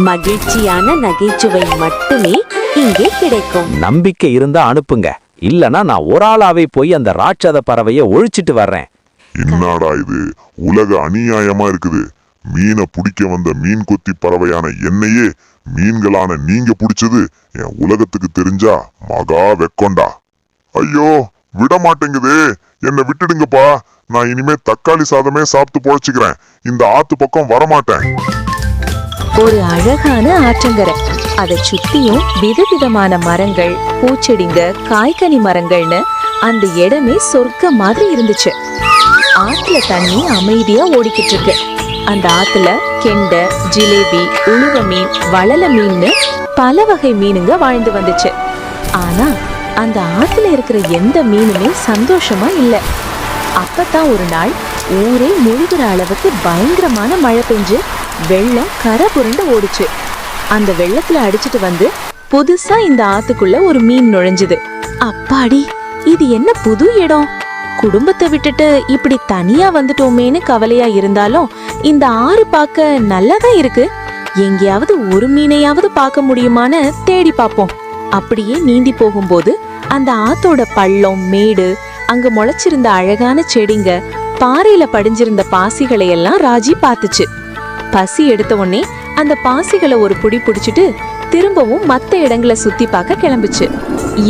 மகிழ்ச்சியான நகைச்சுவை மட்டுமே இங்கே கிடைக்கும். நம்பிக்கை இருந்தா அனுப்புங்க, இல்லனா நான் ஒரு ஆளாவே போய் அந்த ராட்சத பறவையை ஒழிச்சிட்டு வர்றேன். என்னடா இது, உலக அநியாயமா இருக்குது. மீனை பிடிக்க வந்த மீன் கொத்தி பறவையான என்னையே மீன்களான நீங்க பிடிச்சது என் உலகத்துக்கு தெரிஞ்சா மகா வெக்கொண்டா. ஐயோ, விட மாட்டேங்குதே, என்னை விட்டுடுங்கப்பா. நான் இனிமே தக்காளி சாதமே சாப்பிட்டு பொழைச்சுக்கிறேன். இந்த ஆத்து பக்கம் வரமாட்டேன். ஒரு அழகான ஆற்றங்கரை, அதை சுத்தியும் விதவிதமான மரங்கள், பூச்செடிங்க, காய்கனி மரங்கள்னு அந்த இடமே சொர்க்க மாதிரி இருந்துச்சு. ஆத்துல தண்ணி அமைதியா ஓடிக்கிட்டு இருக்கு. அந்த ஆத்துல கெண்டை, ஜிலேபி, உழுவ மீன், வளல மீன்னு பல வகை மீனுங்க வாழ்ந்து வந்துச்சு. ஆனா அந்த ஆத்துல இருக்கிற எந்த மீனுமே சந்தோஷமா இல்ல. அப்பதான் ஒரு நாள் ஊரே முழுகிற அளவுக்கு பயங்கரமான மழை பெஞ்சு வெள்ளம் கரை புரண்டு ஓடிச்சு. அந்த வெள்ளத்துல அடிச்சிட்டு வந்து புதுசா இந்த ஆத்துக்குள்ள ஒரு மீன் நுழைஞ்சுது. அப்பாடி, இது என்ன புது இடம்! குடும்பத்தை விட்டுட்டு இப்படி தனியா வந்துட்டோமேன்னு கவலையா இருந்தாலும் இந்த ஆறு பார்க்க நல்லாதான் இருக்கு. எங்கேயாவது ஒரு மீனையாவது பார்க்க முடியுமான்னு தேடி பார்ப்போம். அப்படியே நீந்தி போகும்போது அந்த ஆத்தோட பள்ளம், மேடு, அங்க முளைச்சிருந்த அழகான செடிங்க, பாறையில படிஞ்சிருந்த பாசிகளை எல்லாம் ராஜி பார்த்துச்சு. பசி எடுத்த உடனே அந்த பாசிகளை ஒரு புடி புடிச்சிட்டு திரும்பவும் மத்த இடங்களை சுத்தி பார்க்க கிளம்புச்சு.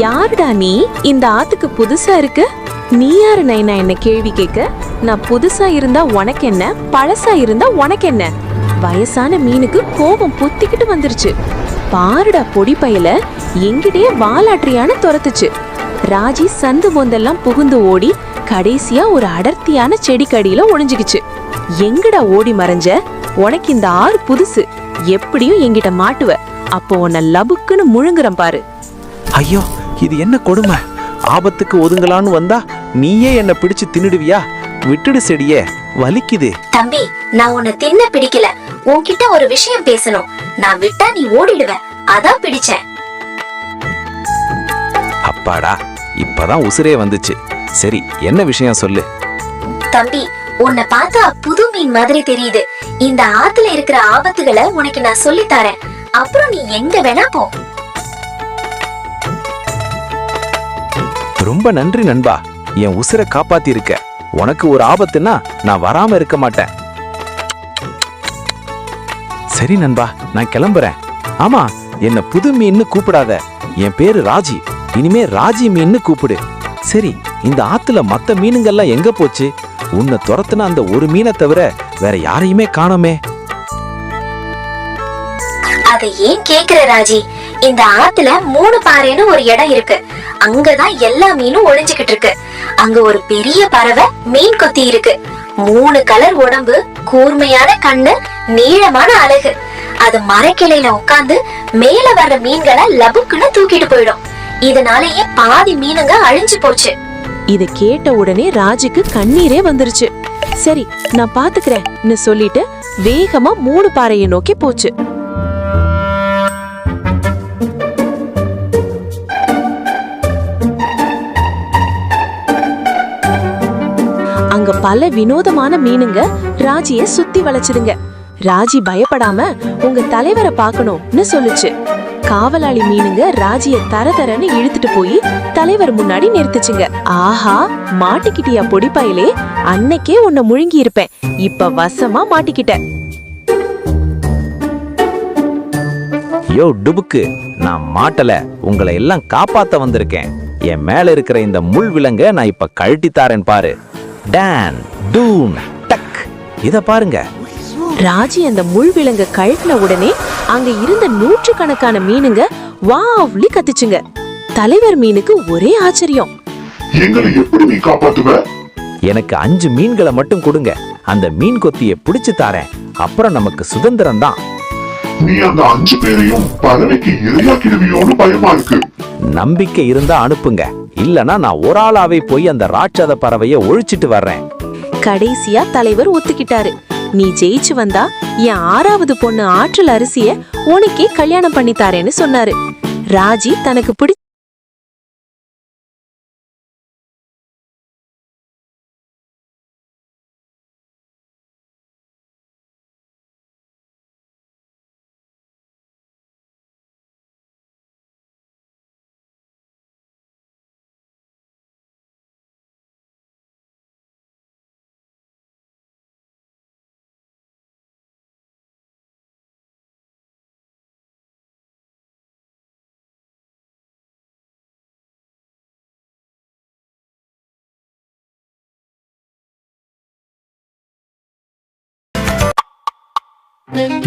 யாருடா நீ? இந்த ஆத்துக்கு புதுசா இருக்கு. நீ யாரு நைனா என்ன கேள்வி கேட்க? நான் புதுசா இருந்தா உனக்கு என்ன, பழசா இருந்தா உனக்கு என்ன? வயசான மீனுக்கு கோபம் புத்திக்கிட்டு வந்துருச்சு. பாருடா பொடி பயல, எங்கிட்டே வாலாற்றியான துரத்துச்சு. ராஜி சந்து பொந்தெல்லாம் புகுந்து ஓடி கடைசியா ஒரு அடர்த்தியான செடிக்கடியில ஒளிஞ்சுக்கிச்சு. எங்கடா ஓடி மறைஞ்ச? உனக்கு இந்த ஆறு புதுசு, எப்படியும் எங்கிட்ட மாட்டுவ. அப்போ உன்னை லபுக்குன்னு முழுங்குறேன் பாரு. ஐயோ, இது என்ன கொடுமை! ஆபத்துக்கு ஒதுங்கலான்னு வந்தா நீயே என்ன பிடிச்சு தின்னுடுவியா? விட்டுடு செடியே, வலிக்குது. தம்பி, நான் உன்னை தின்ன பிடிக்கல, உன்கிட்ட ஒரு விஷயம் பேசணும். நான் விட்டா நீ ஓடிடுவ, அதான் பிடிச்சேன். அப்பாடா, இப்பதான் உசுரே வந்துச்சு. சரி, என்ன விஷயம் சொல்லு. தம்பி, உன்னை பார்த்தா புது மீன் மாதிரி தெரியுது. இந்த ஆத்துல இருக்கிற ஆபத்துகளை உனக்கு நான் சொல்லி தரேன். அப்புறம் நீ எங்க வேணா போ. ரொம்ப நன்றி நண்பா, என் உசுரை காப்பாத்தி இருக்க. உனக்கு ஒரு ஆபத்துன்னா நான் வராம இருக்க மாட்டேன். சரி நண்பா, நான் கிளம்புறேன். ஆமா, என்ன புது மீன்னு கூப்பிடாத. என் பேரு ராஜி, இனிமே ராஜி மீன்னு கூப்பிடு. சரி, இந்த ஆத்துல மத்த மீனுங்கெல்லாம் எங்க போச்சு? உன்னை துரத்துன அந்த ஒரு மீனை தவிர வேற யாரையுமே காணோமே. அதை ஏன் கேக்குற ராஜி? இந்த ஆத்துல 3 பாறைன்னு ஒரு இடம் இருக்கு. அங்கதான் எல்லா மீனும் ஒளிஞ்சுகிட்டு இருக்கு. அங்க ஒரு பெரிய பறவை மீன் கொத்தி இருக்கு. 3 கலர் உடம்பு, கூர்மையான கண்ணு, நீளமான அலகு. அது மரக்கிளையில உட்கார்ந்து மேல வர்ற மீன்களை லபுக்குன்னு தூக்கிட்டு போயிடும். இதனாலேயே பாதி மீனுங்க அழிஞ்சு போச்சு. இத கேட்ட உடனே ராஜுக்கு கண்ணீரே வந்துருச்சு. சரி, நான் பாத்துக்கிறேன்னு சொல்லிட்டு வேகமா 3 பாறையை நோக்கி போச்சு. அங்க பல வினோதமான மீனுங்க ராஜிய சுத்தி வளைச்சுதுங்க. ராஜி பயப்படாம உங்க தலைவரை பார்க்கணும்னு சொல்லுச்சு. காவலாளி மீனுங்க ராஜிய தரதரன்னு இழுத்துட்டு போய் தலைவர் முன்னாடி நிறுத்துச்சுங்க. ஆஹா, மாட்டிக்கிட்டியா பொடி பயலே? அன்னைக்கே உன்னை முழுங்கி இருப்பேன், இப்ப வசமா மாட்டிக்கிட்ட. யோ டுபுக்கு, நான் மாட்டல, உங்களை எல்லாம் காப்பாத்த வந்திருக்கேன். என் மேல இருக்கிற இந்த முள் விலங்க நான் இப்ப கழட்டி தாரேன் பாரு. டான் டூன் டக், இத பாருங்க. ராஜி அந்த முள் விலங்க கழட்டின உடனே அங்க இருந்த 100கணக்கான மீனுங்க வாவ்லி கத்துச்சுங்க. தலைவர் மீனுக்கு ஒரே ஆச்சரியம். எங்களை எப்படி நீ காப்பாத்துவ? எனக்கு 5 மீன்களை மட்டும் கொடுங்க, அந்த மீன் கொத்தியை பிடிச்சு தாரேன். அப்புறம் நமக்கு சுதந்திரம் தான். நீ அந்த 5 பேரையும் பறவைக்கு இரையாக்கிடுவியோன்னு பயமா இருக்கு. நம்பிக்கை இருந்தா அனுப்புங்க, இல்லனா நான் ஒரு ஆளாவே போய் அந்த ராட்சத பறவையை ஒழிச்சிட்டு வர்றேன். கடைசியா தலைவர் ஒத்துக்கிட்டாரு. நீ ஜெயிச்சு வந்தா என் 6வது பொண்ணு ஆற்றல் அரிசிய உனக்கே கல்யாணம் பண்ணி தாரேன்னு சொன்னாரு. ராஜி தனக்கு பிடிச்ச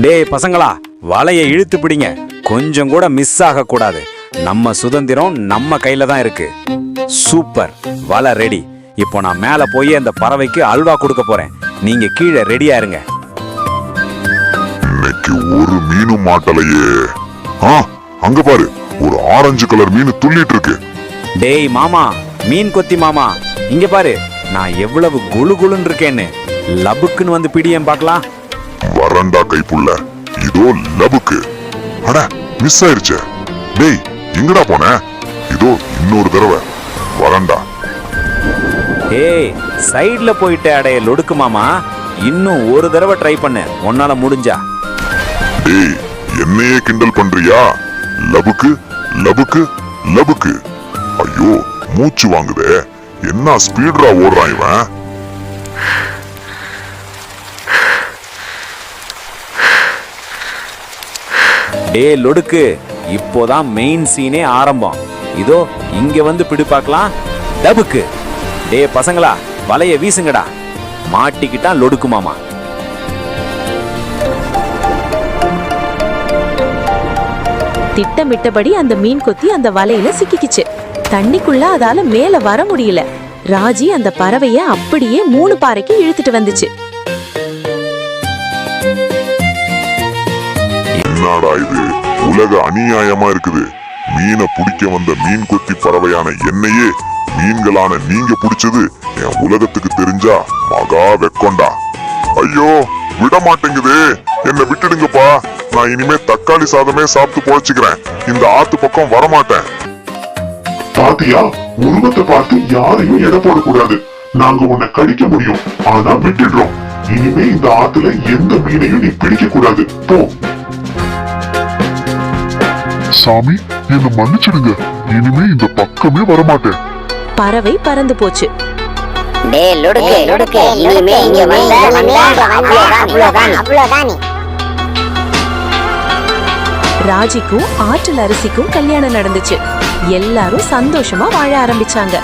டேய் பசங்களா, வலையை இழுத்து பிடிங்க. கொஞ்சம் கூட மிஸ் ஆக கூடாது. நம்ம சுதந்திரம் நம்ம கையில தான் இருக்கு. சூப்பர், வலை ரெடி. இப்போ நான் மேல போய் அந்த பறவைக்கு அல்வா கொடுக்க போறேன். நீங்க கீழே ரெடியா இருங்க. இன்னைக்கு ஒரு மீனும் மாட்டலையே. அங்க பாரு, ஒரு ஆரஞ்சு கலர் மீன் துள்ளிட்டு இருக்கு. டேய் மாமா, மீன் கொத்தி மாமா, இங்க பாரு, நான் எவ்வளவு குளு குளுன்னு இருக்கேன்னு. லபுக்குன்னு வந்து பிடியேன் பார்க்கலாம். வரண்டா கைப்புள்ள, இதோ லபுக்கு. அட, மிஸ் ஆயிருச்சே. டேய், எங்கடா போன? இதோ இன்னொரு தடவை வரண்டா. ஏய், சைடுல போயிட்ட அடைய லொடுக்கு மாமா. இன்னும் ஒரு தடவை ட்ரை பண்ணு, உன்னால முடிஞ்சா. டேய், என்னையே கிண்டல் பண்றியா? லபுக்கு லபுக்கு லபுக்கு. ஐயோ, மூச்சு வாங்குதே. என்ன ஸ்பீடா ஓடுறான் இவன். டேய் லொடுக்கு, இப்போதான் மெயின் சீனே ஆரம்பம். இதோ இங்க வந்து பிடி பார்க்கலாம். டபுக்கு. டேய் பசங்களா, வலைய வீசுங்கடா. மாட்டிக்கிட்டான் லொடுக்கு மாமா. திட்டமிட்டபடி அந்த மீன் கொத்தி அந்த வலையில சிக்கிக்கிச்சு. தண்ணிக்குள்ள அதால மேல வர முடியல. ராஜி அந்த பறவைய அப்படியே 3 பாறைக்கு இழுத்துட்டு வந்துச்சு. என்னடா இது, உலக அநியாயமா இருக்குது. மீனை பிடிக்க வந்த மீன் கொத்தி பறவையான என்னையே மீன்களான நீங்க பிடிச்சது என் உலகத்துக்கு தெரிஞ்சா மகா வெக்கொண்டா. ஐயோ, விட மாட்டேங்குது. என்ன விட்டுடுங்கப்பா. நான் இனிமே தக்காளி சாதமே சாப்பிட்டு பொழைச்சுக்கிறேன். இந்த ஆத்து பக்கம் வரமாட்டேன். பாத்தியா, உருவத்தை பார்த்து யாரையும் எடை போடக்கூடாது. நாங்க உன்னை கடிக்க முடியும், ஆனா விட்டுடுறோம். இனிமே இந்த ஆத்துல எந்த மீனையும் நீ பிடிக்க கூடாது. போ. சாமி, என்ன மன்னிச்சிடுங்க. இனிமே இந்த பக்கமே வரமாட்டேன். பறவை பறந்து போச்சு. டேய் லொடுக்கு, இனிமே இங்க வந்தா அவ்வளவுதான். ராஜிக்கும் ஆற்றல் அரிசிக்கும் கல்யாணம் நடந்துச்சு. எல்லாரும் சந்தோஷமா வாழ ஆரம்பிச்சாங்க.